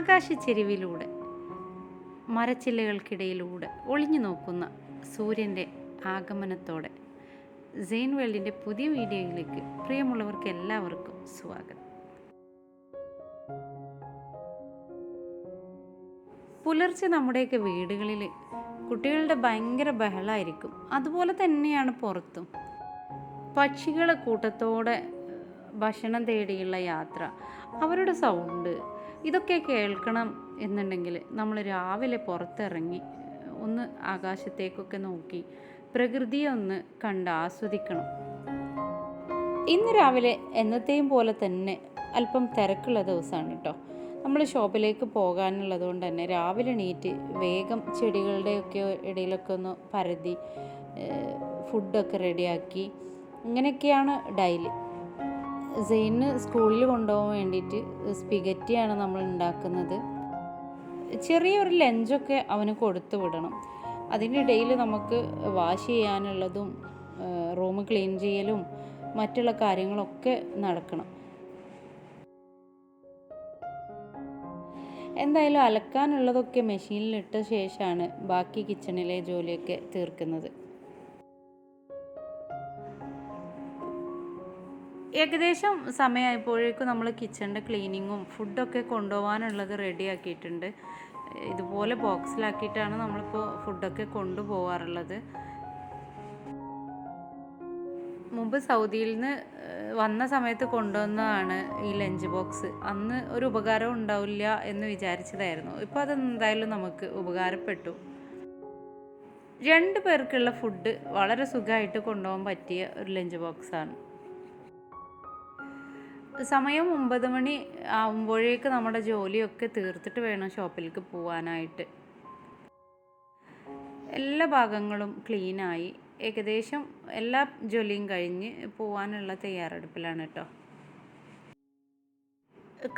ആകാശച്ചെരിവിലൂടെ മരച്ചില്ലകൾക്കിടയിലൂടെ ഒളിഞ്ഞു നോക്കുന്ന സൂര്യൻ്റെ ആഗമനത്തോടെ സെയിൻ വേൾഡിൻ്റെ പുതിയ വീഡിയോയിലേക്ക് പ്രിയമുള്ളവർക്ക് എല്ലാവർക്കും സ്വാഗതം. പുലർച്ചെ നമ്മുടെയൊക്കെ വീടുകളിൽ കുട്ടികളുടെ ഭയങ്കര ബഹളമായിരിക്കും. അതുപോലെ തന്നെയാണ് പുറത്തും. പക്ഷികളെ കൂട്ടത്തോടെ ഭക്ഷണം തേടിയുള്ള യാത്ര, അവരുടെ സൗണ്ട്, ഇതൊക്കെ കേൾക്കണം എന്നുണ്ടെങ്കിൽ നമ്മൾ രാവിലെ പുറത്തിറങ്ങി ഒന്ന് ആകാശത്തേക്കൊക്കെ നോക്കി പ്രകൃതിയെ ഒന്ന് കണ്ട് ആസ്വദിക്കണം. ഇന്ന് രാവിലെ എന്നത്തെയും പോലെ തന്നെ അല്പം തിരക്കുള്ള ദിവസമാണ് കേട്ടോ. നമ്മൾ ഷോപ്പിലേക്ക് പോകാനുള്ളത് കൊണ്ട് തന്നെ രാവിലെ എണീറ്റ് വേഗം ചെടികളുടെയൊക്കെ ഇടയിലൊക്കെ ഒന്ന് പരതി ഫുഡൊക്കെ റെഡിയാക്കി, ഇങ്ങനെയൊക്കെയാണ് ഡെയിലി. സെയിന് സ്കൂളിൽ കൊണ്ടുപോകാൻ വേണ്ടിയിട്ട് സ്പിഗറ്റിയാണ് നമ്മൾ ഉണ്ടാക്കുന്നത്. ചെറിയൊരു ലഞ്ചൊക്കെ അവന് കൊടുത്തു വിടണം. അതിനിടയിൽ നമുക്ക് വാഷ് ചെയ്യാനുള്ളതും റൂം ക്ലീൻ ചെയ്യലും മറ്റുള്ള കാര്യങ്ങളൊക്കെ നടക്കണം. എന്തായാലും അലക്കാനുള്ളതൊക്കെ മെഷീനിലിട്ട ശേഷമാണ് ബാക്കി കിച്ചണിലെ ജോലിയൊക്കെ തീർക്കുന്നത്. ഏകദേശം സമയമായപ്പോഴേക്കും നമ്മൾ കിച്ചണിൻ്റെ ക്ലീനിങ്ങും ഫുഡൊക്കെ കൊണ്ടുപോകാനുള്ളത് റെഡിയാക്കിയിട്ടുണ്ട്. ഇതുപോലെ ബോക്സിലാക്കിയിട്ടാണ് നമ്മളിപ്പോൾ ഫുഡൊക്കെ കൊണ്ടുപോകാറുള്ളത്. മുമ്പ് സൗദിയിൽ നിന്ന് വന്ന സമയത്ത് കൊണ്ടുവന്നതാണ് ഈ ലഞ്ച് ബോക്സ്. അന്ന് ഒരു ഉപകാരം ഉണ്ടാവില്ല എന്ന് വിചാരിച്ചതായിരുന്നു. ഇപ്പോൾ അതെന്തായാലും നമുക്ക് ഉപകാരപ്പെട്ടു. 2 പേർക്കുള്ള ഫുഡ് വളരെ സുഖമായിട്ട് കൊണ്ടുപോകാൻ പറ്റിയ ഒരു ലഞ്ച് ബോക്സാണ്. സമയം 9 മണി ആകുമ്പോഴേക്ക് നമ്മുടെ ജോലിയൊക്കെ തീർത്തിട്ട് വേണം ഷോപ്പിലേക്ക് പോകാനായിട്ട്. എല്ലാ ഭാഗങ്ങളും ക്ലീനായി ഏകദേശം എല്ലാ ജോലിയും കഴിഞ്ഞ് പോകാനുള്ള തയ്യാറെടുപ്പിലാണ് കേട്ടോ.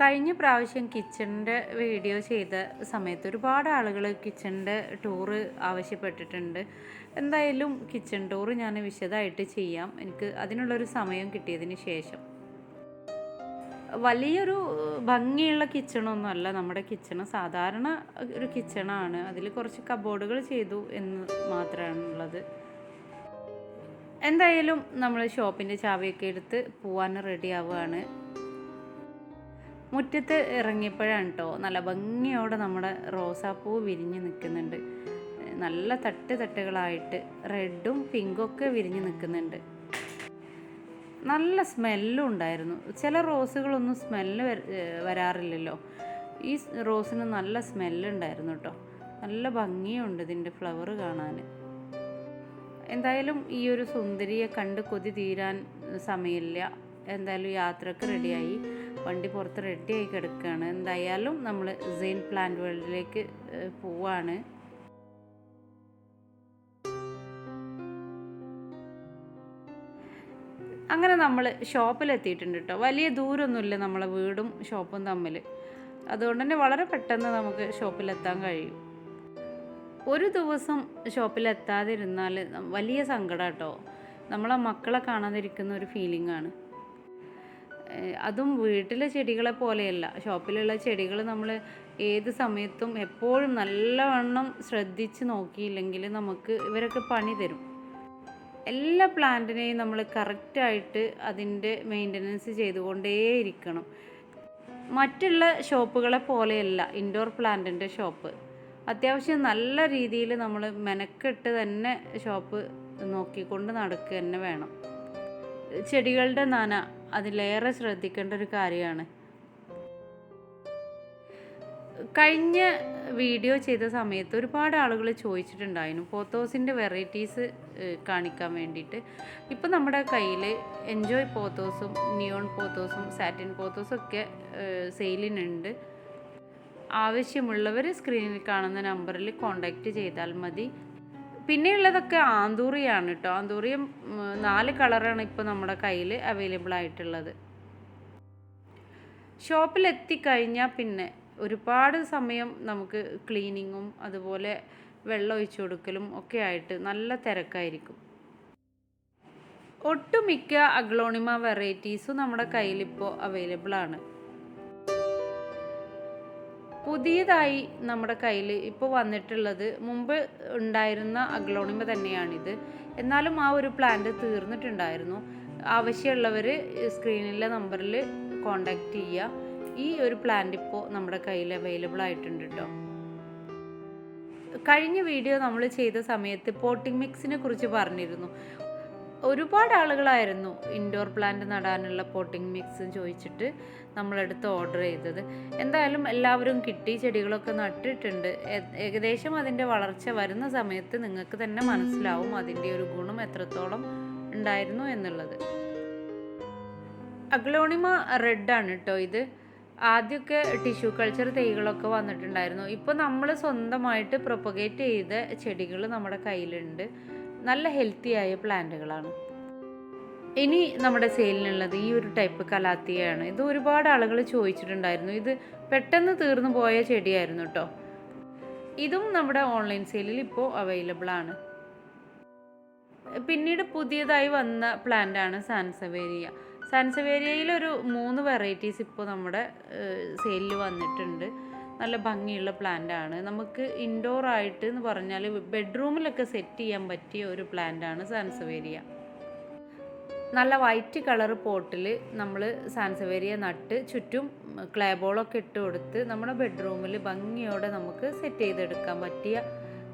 കഴിഞ്ഞ പ്രാവശ്യം കിച്ചണിൻ്റെ വീഡിയോ ചെയ്ത സമയത്ത് ഒരുപാട് ആളുകൾ കിച്ചണിൻ്റെ ടൂറ് ആവശ്യപ്പെട്ടിട്ടുണ്ട്. എന്തായാലും കിച്ചൺ ടൂറ് ഞാൻ വിശദമായിട്ട് ചെയ്യാം, എനിക്ക് അതിനുള്ളൊരു സമയം കിട്ടിയതിന് ശേഷം. വലിയൊരു ഭംഗിയുള്ള കിച്ചണൊന്നും അല്ല നമ്മുടെ കിച്ചണ്, സാധാരണ ഒരു കിച്ചണാണ്. അതിൽ കുറച്ച് കബോർഡുകൾ ചെയ്തു എന്ന് മാത്രമാണുള്ളത്. എന്തായാലും നമ്മൾ ഷോപ്പിൻ്റെ ചാവിയൊക്കെ എടുത്ത് പോകാൻ റെഡി ആവുകയാണ്. മുറ്റത്ത് ഇറങ്ങിയപ്പോഴാണ് കേട്ടോ നല്ല ഭംഗിയോടെ നമ്മുടെ റോസാപ്പൂ വിരിഞ്ഞ് നിൽക്കുന്നുണ്ട്. നല്ല തട്ടുകളായിട്ട് റെഡും പിങ്കും ഒക്കെ വിരിഞ്ഞ് നിൽക്കുന്നുണ്ട്. നല്ല സ്മെല്ലും ഉണ്ടായിരുന്നു. ചില റോസുകളൊന്നും സ്മെല്ല് വരാറില്ലല്ലോ. ഈ റോസിന് നല്ല സ്മെല്ലുണ്ടായിരുന്നു കേട്ടോ. നല്ല ഭംഗിയുണ്ട് ഇതിൻ്റെ ഫ്ലവർ കാണാൻ. എന്തായാലും ഈ ഒരു സുന്ദരിയെ കണ്ട് കൊതി തീരാൻ സമയമില്ല. എന്തായാലും യാത്രക്ക് റെഡിയായി, വണ്ടി പുറത്ത് റെഡിയായി കിടക്കുകയാണ്. എന്തായാലും നമ്മൾ സെയിൻ പ്ലാന്റ് വേൾഡിലേക്ക് പോവാണ്. അങ്ങനെ നമ്മൾ ഷോപ്പിലെത്തിയിട്ടുണ്ട് കേട്ടോ. വലിയ ദൂരമൊന്നുമില്ല നമ്മളെ വീടും ഷോപ്പും തമ്മിൽ. അതുകൊണ്ട് തന്നെ വളരെ പെട്ടെന്ന് നമുക്ക് ഷോപ്പിലെത്താൻ കഴിയും. ഒരു ദിവസം ഷോപ്പിലെത്താതിരുന്നാൽ വലിയ സങ്കടം കേട്ടോ. നമ്മളെ മക്കളെ കാണാതിരിക്കുന്ന ഒരു ഫീലിംഗാണ്. അതും വീട്ടിലെ ചെടികളെ പോലെയല്ല. ഷോപ്പിലുള്ള ചെടികൾ നമ്മൾ ഏത് സമയത്തും എപ്പോഴും നല്ലവണ്ണം ശ്രദ്ധിച്ച് നോക്കിയില്ലെങ്കിൽ നമുക്ക് ഇവരൊക്കെ പണി തരും. എല്ലാ പ്ലാന്റിനെയും നമ്മൾ കറക്റ്റായിട്ട് അതിൻ്റെ മെയിൻ്റനൻസ് ചെയ്തുകൊണ്ടേയിരിക്കണം. മറ്റുള്ള ഷോപ്പുകളെ പോലെയല്ല ഇൻഡോർ പ്ലാന്റിൻ്റെ ഷോപ്പ്. അത്യാവശ്യം നല്ല രീതിയിൽ നമ്മൾ മെനക്കെട്ട് തന്നെ ഷോപ്പ് നോക്കിക്കൊണ്ട് നടക്കുക തന്നെ വേണം. ചെടികളുടെ നന അതിലേറെ ശ്രദ്ധിക്കേണ്ട ഒരു കാര്യമാണ്. കഴിഞ്ഞ വീഡിയോ ചെയ്ത സമയത്ത് ഒരുപാട് ആളുകൾ ചോദിച്ചിട്ടുണ്ടായിരുന്നു പോത്തോസിൻ്റെ വെറൈറ്റീസ് കാണിക്കാൻ വേണ്ടിയിട്ട്. ഇപ്പം നമ്മുടെ കയ്യിൽ എൻജോയ് പോത്തോസും നിയോൺ പോത്തോസും സാറ്റിൻ പോത്തോസും ഒക്കെ സെയിലിനുണ്ട്. ആവശ്യമുള്ളവർ സ്ക്രീനിൽ കാണുന്ന നമ്പറിൽ കോൺടാക്റ്റ് ചെയ്താൽ മതി. പിന്നെയുള്ളതൊക്കെ ആന്തൂറിയാണ് കേട്ടോ. ആന്തൂറിയം 4 കളറാണ് ഇപ്പോൾ നമ്മുടെ കയ്യിൽ അവൈലബിൾ ആയിട്ടുള്ളത്. ഷോപ്പിലെത്തിക്കഴിഞ്ഞാൽ പിന്നെ ഒരുപാട് സമയം നമുക്ക് ക്ലീനിങ്ങും അതുപോലെ വെള്ളം ഒഴിച്ചു കൊടുക്കലും ഒക്കെ ആയിട്ട് നല്ല തിരക്കായിരിക്കും. ഒട്ടുമിക്ക അഗ്ലോണിമ വെറൈറ്റീസും നമ്മുടെ കയ്യിലിപ്പോൾ അവൈലബിൾ ആണ്. പുതിയതായി നമ്മുടെ കയ്യിൽ ഇപ്പോൾ വന്നിട്ടുള്ളത് മുമ്പ് ഉണ്ടായിരുന്ന അഗ്ലോണിമ തന്നെയാണിത്. എന്നാലും ആ ഒരു പ്ലാന്റ് തീർന്നിട്ടുണ്ടായിരുന്നു. ആവശ്യമുള്ളവർ സ്ക്രീനിലെ നമ്പറിൽ കോൺടാക്റ്റ് ചെയ്യുക. ഈ ഒരു പ്ലാന്റ് ഇപ്പോൾ നമ്മുടെ കയ്യിൽ അവൈലബിൾ ആയിട്ടുണ്ട് കേട്ടോ. കഴിഞ്ഞ വീഡിയോ നമ്മൾ ചെയ്ത സമയത്ത് പോട്ടിംഗ് മിക്സിനെ കുറിച്ച് പറഞ്ഞിരുന്നു. ഒരുപാട് ആളുകളായിരുന്നു ഇൻഡോർ പ്ലാന്റ് നടാനുള്ള പോട്ടിംഗ് മിക്സ് ചോദിച്ചിട്ട് നമ്മളെടുത്ത് ഓർഡർ ചെയ്തത്. എന്തായാലും എല്ലാവരും കിട്ടി, ചെടികളൊക്കെ നട്ടിട്ടുണ്ട്. ഏകദേശം അതിൻ്റെ വളർച്ച വരുന്ന സമയത്ത് നിങ്ങൾക്ക് തന്നെ മനസ്സിലാവും അതിൻ്റെ ഒരു ഗുണം എത്രത്തോളം ഉണ്ടായിരുന്നു എന്നുള്ളത്. അഗ്ലോണിമ റെഡാണ് കേട്ടോ ഇത്. ആദ്യമൊക്കെ ടിഷ്യൂ കൾച്ചർ തൈകളൊക്കെ വന്നിട്ടുണ്ടായിരുന്നു. ഇപ്പോൾ നമ്മൾ സ്വന്തമായിട്ട് പ്രൊപ്പഗേറ്റ് ചെയ്ത ചെടികൾ നമ്മുടെ കയ്യിലുണ്ട്. നല്ല ഹെൽത്തി ആയ പ്ലാന്റുകളാണ്. ഇനി നമ്മുടെ സെയിലിനുള്ളത് ഈ ഒരു ടൈപ്പ് കലാത്തിയാണ്. ഇത് ഒരുപാട് ആളുകൾ ചോദിച്ചിട്ടുണ്ടായിരുന്നു. ഇത് പെട്ടെന്ന് തീർന്നു പോയ ചെടിയായിരുന്നു കേട്ടോ. ഇതും നമ്മുടെ ഓൺലൈൻ സെയിലിൽ ഇപ്പോൾ അവൈലബിൾ ആണ്. പിന്നീട് പുതിയതായി വന്ന പ്ലാന്റാണ് സാൻസവേരിയ. സാൻസവേരിയയിലൊരു 3 വെറൈറ്റീസ് ഇപ്പോൾ നമ്മുടെ സെയിലിൽ വന്നിട്ടുണ്ട്. നല്ല ഭംഗിയുള്ള പ്ലാന്റാണ്. നമുക്ക് ഇൻഡോർ ആയിട്ട് എന്ന് പറഞ്ഞാൽ ബെഡ്റൂമിലൊക്കെ സെറ്റ് ചെയ്യാൻ പറ്റിയ ഒരു പ്ലാന്റാണ് സാൻസവേരിയ. നല്ല വൈറ്റ് കളർ പോട്ടിൽ നമ്മൾ സാൻസവേരിയ നട്ട് ചുറ്റും ക്ലേ ബോളൊക്കെ ഇട്ട് കൊടുത്ത് നമ്മുടെ ബെഡ്റൂമിൽ ഭംഗിയോടെ നമുക്ക് സെറ്റ് ചെയ്തെടുക്കാൻ പറ്റിയ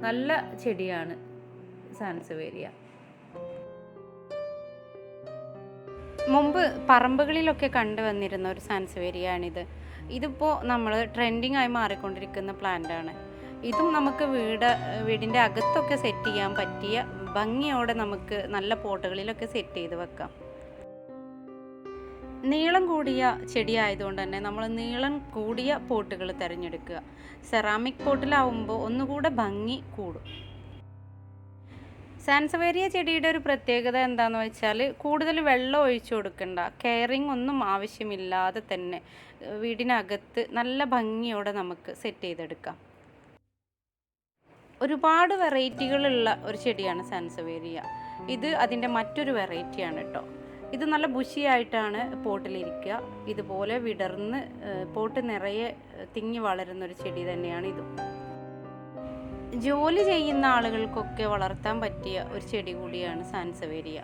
നല്ല ചെടിയാണ് സാൻസവേരിയ. മുമ്പ് പറമ്പുകളിലൊക്കെ കണ്ടുവന്നിരുന്ന ഒരു സാൻസവേരിയാണിത്. ഇതിപ്പോൾ നമ്മൾ ട്രെൻഡിങ് ആയി മാറിക്കൊണ്ടിരിക്കുന്ന പ്ലാന്റാണ്. ഇതും നമുക്ക് വീടിൻ്റെ അകത്തൊക്കെ സെറ്റ് ചെയ്യാൻ പറ്റിയ ഭംഗിയോടെ നമുക്ക് നല്ല പോട്ടുകളിലൊക്കെ സെറ്റ് ചെയ്ത് വെക്കാം. നീളം കൂടിയ ചെടി ആയതുകൊണ്ട് തന്നെ നമ്മൾ നീളം കൂടിയ പോട്ടുകൾ തിരഞ്ഞെടുക്കുക. സെറാമിക് പോട്ടിലാവുമ്പോൾ ഒന്നുകൂടെ ഭംഗി കൂടും. സാൻസവേരിയ ചെടിയുടെ ഒരു പ്രത്യേകത എന്താണെന്ന് വെച്ചാൽ കൂടുതൽ വെള്ളം ഒഴിച്ചു കൊടുക്കണ്ട, കെയറിങ് ഒന്നും ആവശ്യമില്ലാതെ തന്നെ വീടിനകത്ത് നല്ല ഭംഗിയോടെ നമുക്ക് സെറ്റ് ചെയ്തെടുക്കാം. ഒരുപാട് വെറൈറ്റികളുള്ള ഒരു ചെടിയാണ് സാൻസവേരിയ. ഇത് അതിൻ്റെ മറ്റൊരു വെറൈറ്റിയാണ് കേട്ടോ. ഇത് നല്ല ബുഷിയായിട്ടാണ് പോട്ടിലിരിക്കുക. ഇതുപോലെ വിടർന്ന് പോട്ട് നിറയെ തിങ്ങി വളരുന്നൊരു ചെടി തന്നെയാണ് ഇതും. ജോലി ചെയ്യുന്ന ആളുകൾക്കൊക്കെ വളർത്താൻ പറ്റിയ ഒരു ചെടി കൂടിയാണ് സാൻസവേരിയ.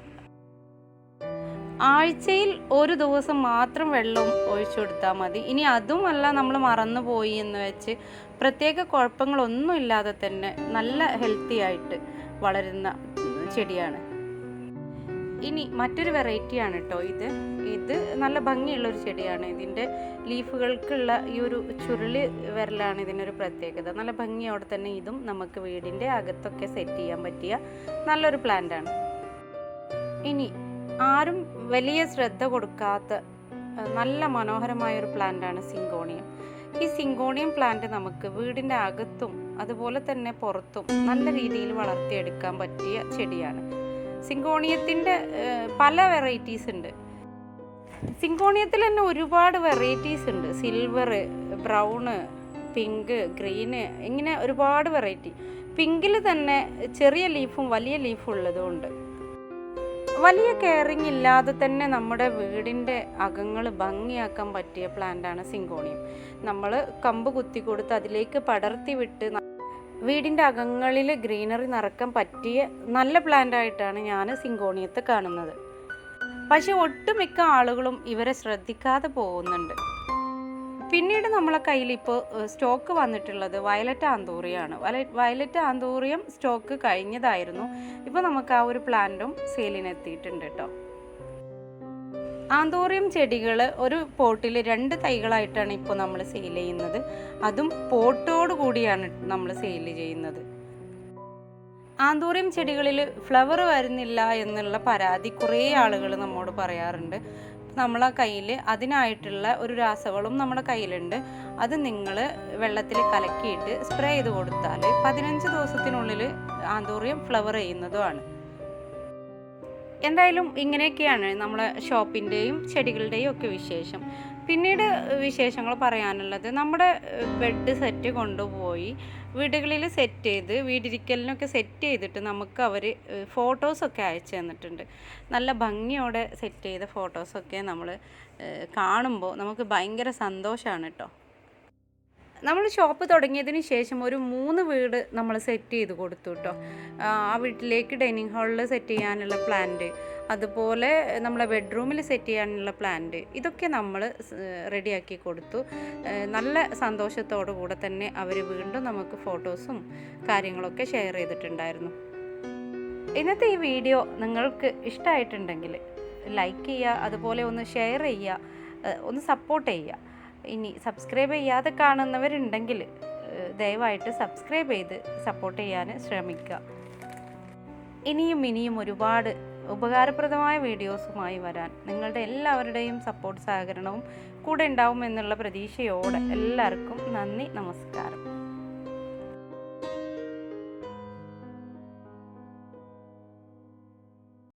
ആഴ്ചയിൽ ഒരു ദിവസം മാത്രം വെള്ളം ഒഴിച്ചു കൊടുത്താൽ മതി. ഇനി അതുമല്ല നമ്മൾ മറന്നുപോയി എന്ന് വെച്ച് പ്രത്യേക കുഴപ്പങ്ങളൊന്നും ഇല്ലാതെ തന്നെ നല്ല ഹെൽത്തി ആയിട്ട് വളരുന്ന ചെടിയാണ്. ഇനി മറ്റൊരു വെറൈറ്റിയാണ് കേട്ടോ ഇത് നല്ല ഭംഗിയുള്ളൊരു ചെടിയാണ്. ഇതിൻ്റെ ലീഫുകൾക്കുള്ള ഈ ഒരു ചുരുളി വരലാണ് ഇതിനൊരു പ്രത്യേകത. നല്ല ഭംഗിയോടെ തന്നെ ഇതും നമുക്ക് വീടിൻ്റെ അകത്തൊക്കെ സെറ്റ് ചെയ്യാൻ പറ്റിയ നല്ലൊരു പ്ലാന്റാണ്. ഇനി ആരും വലിയ ശ്രദ്ധ കൊടുക്കാത്ത നല്ല മനോഹരമായൊരു പ്ലാന്റാണ് സിങ്കോണിയം. ഈ സിങ്കോണിയം പ്ലാന്റ് നമുക്ക് വീടിൻ്റെ അകത്തും അതുപോലെ തന്നെ പുറത്തും നല്ല രീതിയിൽ വളർത്തിയെടുക്കാൻ പറ്റിയ ചെടിയാണ്. സിങ്കോണിയത്തിൻ്റെ പല വെറൈറ്റീസ് ഉണ്ട്. സിങ്കോണിയത്തിൽ തന്നെ ഒരുപാട് വെറൈറ്റീസ് ഉണ്ട്. സിൽവർ, ബ്രൗണ്, പിങ്ക്, ഗ്രീന്, ഇങ്ങനെ ഒരുപാട് വെറൈറ്റി. പിങ്കിൽ തന്നെ ചെറിയ ലീഫും വലിയ ലീഫും ഉള്ളതുകൊണ്ട് വലിയ കെയറിങ് ഇല്ലാതെ തന്നെ നമ്മുടെ വീടിൻ്റെ അകങ്ങൾ ഭംഗിയാക്കാൻ പറ്റിയ പ്ലാന്റാണ് സിങ്കോണിയം. നമ്മൾ കമ്പ് കുത്തി കൊടുത്ത് അതിലേക്ക് പടർത്തി വിട്ട് വീടിൻ്റെ അകങ്ങളിൽ ഗ്രീനറി നിറക്കാൻ പറ്റിയ നല്ല പ്ലാന്റായിട്ടാണ് ഞാൻ സിങ്കോണിയത്തെ കാണുന്നത്. പക്ഷെ ഒട്ടുമിക്ക ആളുകളും ഇവരെ ശ്രദ്ധിക്കാതെ പോകുന്നുണ്ട്. പിന്നീട് നമ്മളെ കയ്യിൽ ഇപ്പോൾ സ്റ്റോക്ക് വന്നിട്ടുള്ളത് വയലറ്റ് ആന്തൂറിയാണ്. വയലറ്റ് ആന്തൂറിയം സ്റ്റോക്ക് കഴിഞ്ഞതായിരുന്നു. ഇപ്പോൾ നമുക്ക് ആ ഒരു പ്ലാന്റും സെയിലിനെത്തിയിട്ടുണ്ട് കേട്ടോ. ആന്തൂറിയം ചെടികൾ ഒരു പോട്ടിൽ 2 തൈകളായിട്ടാണ് ഇപ്പോൾ നമ്മൾ സെയിൽ ചെയ്യുന്നത്. അതും പോട്ടോട് കൂടിയാണ് നമ്മൾ സെയിൽ ചെയ്യുന്നത്. ആന്തൂറിയം ചെടികളിൽ ഫ്ലവർ വരുന്നില്ല എന്നുള്ള പരാതി കുറേ ആളുകൾ നമ്മോട് പറയാറുണ്ട്. നമ്മളെ കയ്യിൽ അതിനായിട്ടുള്ള ഒരു രാസവളം നമ്മുടെ കയ്യിലുണ്ട്. അത് നിങ്ങൾ വെള്ളത്തിൽ കലക്കിയിട്ട് സ്പ്രേ ചെയ്ത് കൊടുത്താൽ 15 ദിവസത്തിനുള്ളിൽ ആന്തൂറിയം ഫ്ലവർ ചെയ്യുന്നതുമാണ്. എന്തായാലും ഇങ്ങനെയൊക്കെയാണ് നമ്മളെ ഷോപ്പിൻ്റെയും ചെടികളുടെയും ഒക്കെ വിശേഷം. പിന്നീട് വിശേഷങ്ങൾ പറയാനുള്ളത്, നമ്മുടെ ബെഡ് സെറ്റ് കൊണ്ടുപോയി വീടുകളിൽ സെറ്റ് ചെയ്ത് വീടിരിക്കലിനൊക്കെ സെറ്റ് ചെയ്തിട്ട് നമുക്ക് അവർ ഫോട്ടോസൊക്കെ അയച്ചു തന്നിട്ടുണ്ട്. നല്ല ഭംഗിയോടെ സെറ്റ് ചെയ്ത ഫോട്ടോസൊക്കെ നമ്മൾ കാണുമ്പോൾ നമുക്ക് ഭയങ്കര സന്തോഷമാണ് കേട്ടോ. നമ്മൾ ഷോപ്പ് തുടങ്ങിയതിന് ശേഷം ഒരു 3 വീട് നമ്മൾ സെറ്റ് ചെയ്ത് കൊടുത്തു കേട്ടോ. ആ വീട്ടിലേക്ക് ഡൈനിങ് ഹാളിൽ സെറ്റ് ചെയ്യാനുള്ള പ്ലാന്റ്, അതുപോലെ നമ്മളെ ബെഡ്റൂമിൽ സെറ്റ് ചെയ്യാനുള്ള പ്ലാന്റ്, ഇതൊക്കെ നമ്മൾ റെഡിയാക്കി കൊടുത്തു. നല്ല സന്തോഷത്തോടു കൂടെ തന്നെ അവർ വീണ്ടും നമുക്ക് ഫോട്ടോസും കാര്യങ്ങളൊക്കെ ഷെയർ ചെയ്തിട്ടുണ്ടായിരുന്നു. ഇന്നത്തെ ഈ വീഡിയോ നിങ്ങൾക്ക് ഇഷ്ടമായിട്ടുണ്ടെങ്കിൽ ലൈക്ക് ചെയ്യുക, അതുപോലെ ഒന്ന് ഷെയർ ചെയ്യുക, ഒന്ന് സപ്പോർട്ട് ചെയ്യുക. ഇനി സബ്സ്ക്രൈബ് ചെയ്യാതെ കാണുന്നവരുണ്ടെങ്കിൽ ദയവായിട്ട് സബ്സ്ക്രൈബ് ചെയ്ത് സപ്പോർട്ട് ചെയ്യാൻ ശ്രമിക്കുക. ഇനിയും ഒരുപാട് ഉപകാരപ്രദമായ വീഡിയോസുമായി വരാൻ നിങ്ങളുടെ എല്ലാവരുടെയും സപ്പോർട്ട് സഹകരണവും കൂടെ ഉണ്ടാവുമെന്നുള്ള പ്രതീക്ഷയോടെ എല്ലാവർക്കും നന്ദി, നമസ്കാരം.